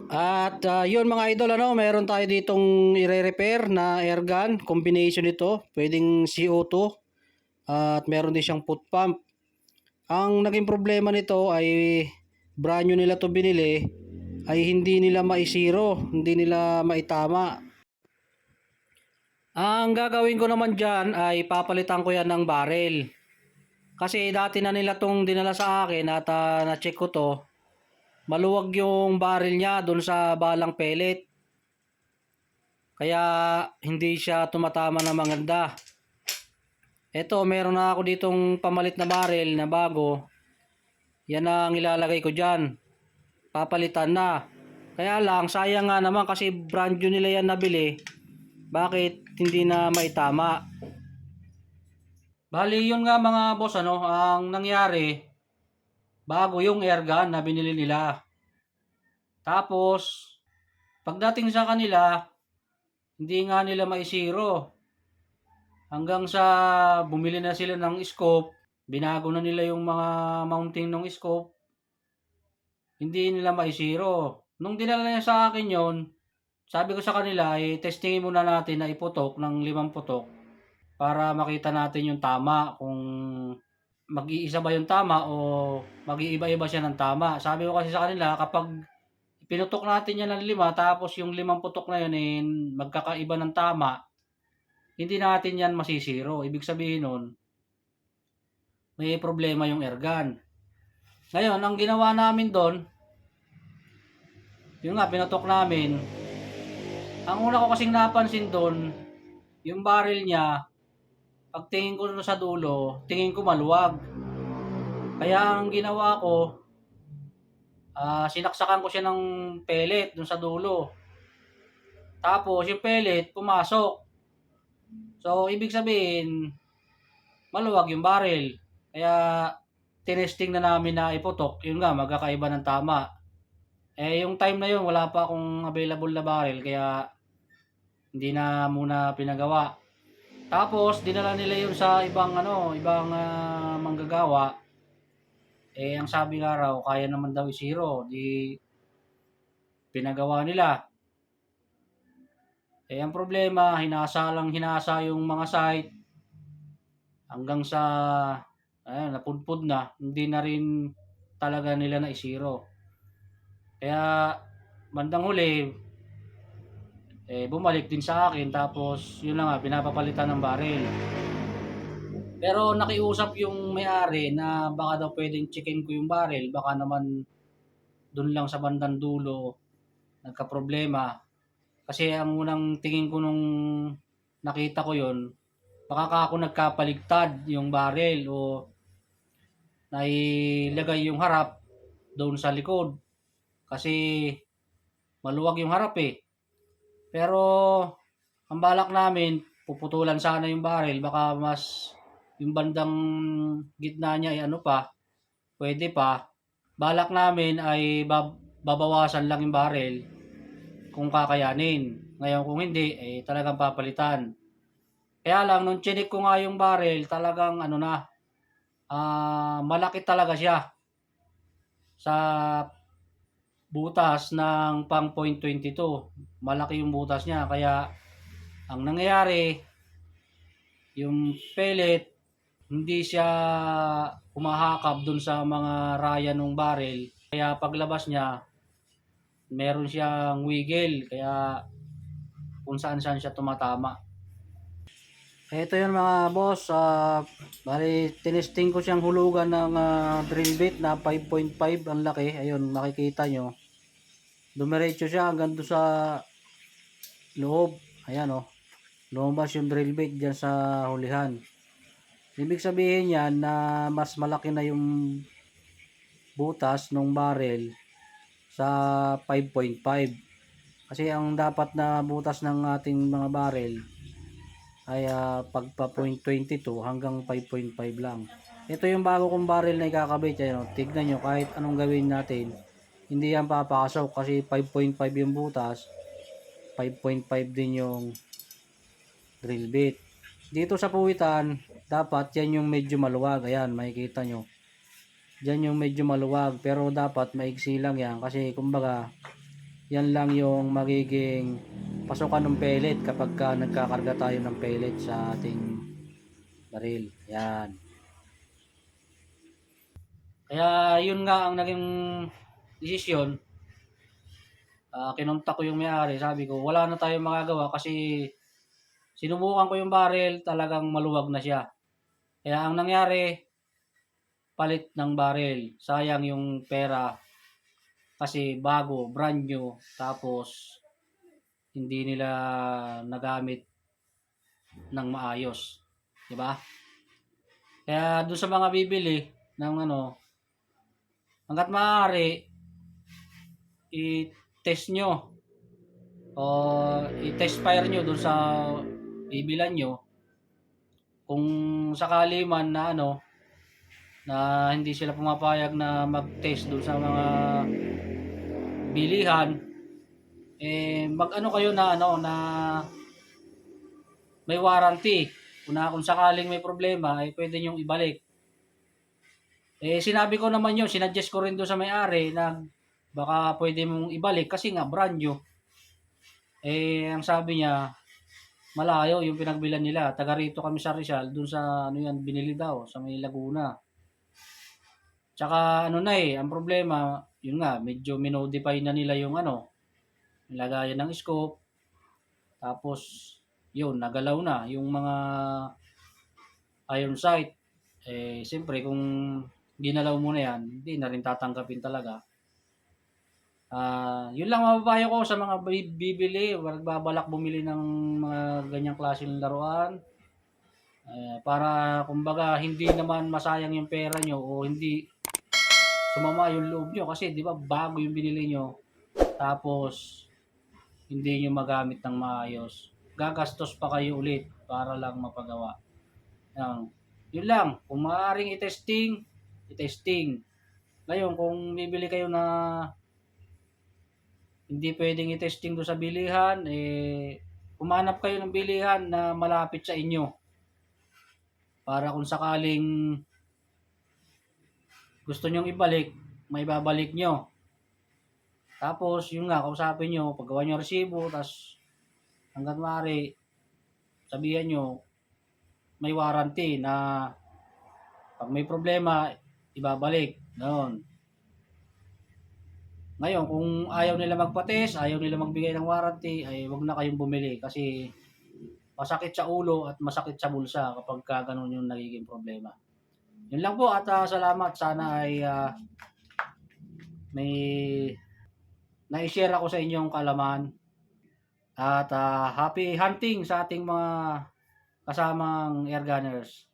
At yun mga idol, meron tayo ditong i-repair na airgun. Combination nito, pwedeng CO2 at meron din siyang foot pump. Ang naging problema nito ay brand new nila to binili, ay hindi nila maisiro, hindi nila maitama. Ang gagawin ko naman dyan ay papalitan ko yan ng barrel. Kasi dati na nila tong dinala sa akin at na-check ko to. Maluwag yung barrel niya doon sa balang pellet. Kaya hindi siya tumatama na maganda. Eto, meron na ako ditong pamalit na barrel na bago. Yan ang ilalagay ko dyan. Papalitan na. Kaya lang, sayang nga naman kasi brand new nila yan nabili. Bakit hindi na maitama? Bali, yun nga mga boss, ang nangyari, bago yung airgun na binili nila. Tapos, pagdating sa kanila, hindi nga nila maisiro. Hanggang sa bumili na sila ng scope, binago na nila yung mga mounting ng scope, hindi nila maisiro. Nung dinala niya sa akin yon, sabi ko sa kanila, testingin muna natin na iputok ng 5 putok para makita natin yung tama, kung mag-iisa ba yung tama o mag-iiba-iba siya ng tama. Sabi ko kasi sa kanila, kapag pinutok natin yan ng 5, tapos yung 5 putok na yun magkakaiba ng tama, hindi natin yan masisiro. Ibig sabihin nun, may problema yung airgun. Ngayon, ang ginawa namin doon, yung nga, pinutok namin. Ang una ko kasing napansin doon, yung barrel niya, pagtingin ko sa dulo, tingin ko maluwag. Kaya ang ginawa ko, sinaksakan ko siya ng pellet doon sa dulo. Tapos yung pellet, pumasok. So, ibig sabihin, maluwag yung barrel. Kaya, tinesting na namin na iputok. Yun nga, magkakaiba ng tama. Yung time na yun, wala pa akong available na barrel. Kaya, hindi na muna pinagawa. Tapos, dinala nila yun sa ibang manggagawa. Ang sabi nga raw, kaya naman daw i-zero. Di, pinagawa nila. Ang problema, hinasa yung mga site hanggang sa napudpud na, hindi na rin talaga nila na i-zero. Kaya bandang huli, bumalik din sa akin, tapos yun na nga, pinapapalitan ng barrel. Pero nakiusap yung may-ari na baka daw pwedeng checkin ko yung barrel, baka naman dun lang sa bandang dulo nagka-problema. Kasi ang unang tingin ko nung nakita ko yon, baka ako nagkapaligtad yung barrel o nailagay yung harap doon sa likod. Kasi maluwag yung harap Pero ang balak namin, puputulan sana yung barrel, baka mas yung bandang gitna niya pwede pa. Balak namin ay babawasan lang yung barrel kung kakayanin. Ngayon kung hindi, talagang papalitan. Kaya lang, nung chinik ko nga yung barrel, talagang malaki talaga siya sa butas ng pang .22. Malaki yung butas niya. Kaya, ang nangyayari, yung pellet, hindi siya humahakap dun sa mga raya ng barrel. Kaya paglabas niya, meron siyang wiggle. Kaya, kung saan-saan siya tumatama. Ito yun mga boss, bali tinesting ko siyang hulugan ng drill bit na 5.5 ang laki. Ayun, makikita nyo. Dumiretso siya hanggang doon sa loob. Ayan lumabas yung drill bit dyan sa hulihan. Ibig sabihin yan na mas malaki na yung butas ng barrel sa 5.5. Kasi ang dapat na butas ng ating mga barrel ay pagpa .22 hanggang 5.5 lang. Ito yung bago kong barrel na ikakabit. Tignan nyo, kahit anong gawin natin, hindi yan papasok kasi 5.5 yung butas, 5.5 din yung drill bit. Dito sa puwitan, dapat yan yung medyo maluwag. Ayan, makikita nyo. Diyan yung medyo maluwag, pero dapat maigsi lang yan kasi kumbaga Yan lang yung magiging pasukan ng pellet kapag nagkakarga tayo ng pellet sa ating baril. Yan. Kaya yun nga ang naging desisyon. Kinontak ko yung may-ari, sabi ko wala na tayong magagawa kasi sinubukan ko yung baril, talagang maluwag na siya. Kaya ang nangyari, palit ng baril. Sayang yung pera kasi bago, brand new, tapos hindi nila nagamit ng maayos, 'di ba? Kaya doon sa mga bibili ng ano, hangga't maaari i-test nyo o i-test fire nyo doon sa bibilan nyo kung sakali man na ano na hindi sila pumapayag na mag-test doon sa mga bilihan, mag-ano kayo na ano na may warranty. Kung sakaling may problema ay pwede nyo ibalik. Sinabi ko naman yun, sinuggest ko rin doon sa may-ari na baka pwede mong ibalik kasi nga brand new. Ang sabi niya, malayo yung pinagbilan nila. Taga rito kami sa Rizal, doon sa ano yan, binili daw, sa may Laguna. Tsaka ano na ang problema, yun nga, medyo minodify na nila yung ano, nilagayan ng scope. Tapos, yun, nagalaw na yung mga iron sight. Siyempre, kung ginalaw mo na yan, hindi na rin tatanggapin talaga. Yun lang mapapayo ko sa mga bibili, babalak bumili ng mga ganyang klase ng laruan. Para kumbaga hindi naman masayang yung pera nyo o hindi sumama yung loob nyo kasi di ba bago yung binili nyo tapos hindi nyo magamit ng maayos. Gagastos pa kayo ulit para lang mapagawa. Yun lang, kung maaaring i-testing. Ngayon, kung bibili kayo na hindi pwedeng i-testing doon sa bilihan, humanap kayo ng bilihan na malapit sa inyo. Para kung sakaling gusto nyong ibalik, may babalik nyo. Tapos, yun nga, kausapin nyo, paggawa nyo resibo, tapos hanggang maaari, sabihan nyo, may warranty na pag may problema, ibabalik. Noon. Ngayon, kung ayaw nila magpa-test, ayaw nila magbigay ng warranty, ay wag na kayong bumili kasi masakit sa ulo at masakit sa bulsa kapag ganun yung nagiging problema. Yun lang po at salamat. Sana ay may na-share ako sa inyong kalaman. At happy hunting sa ating mga kasamang air gunners.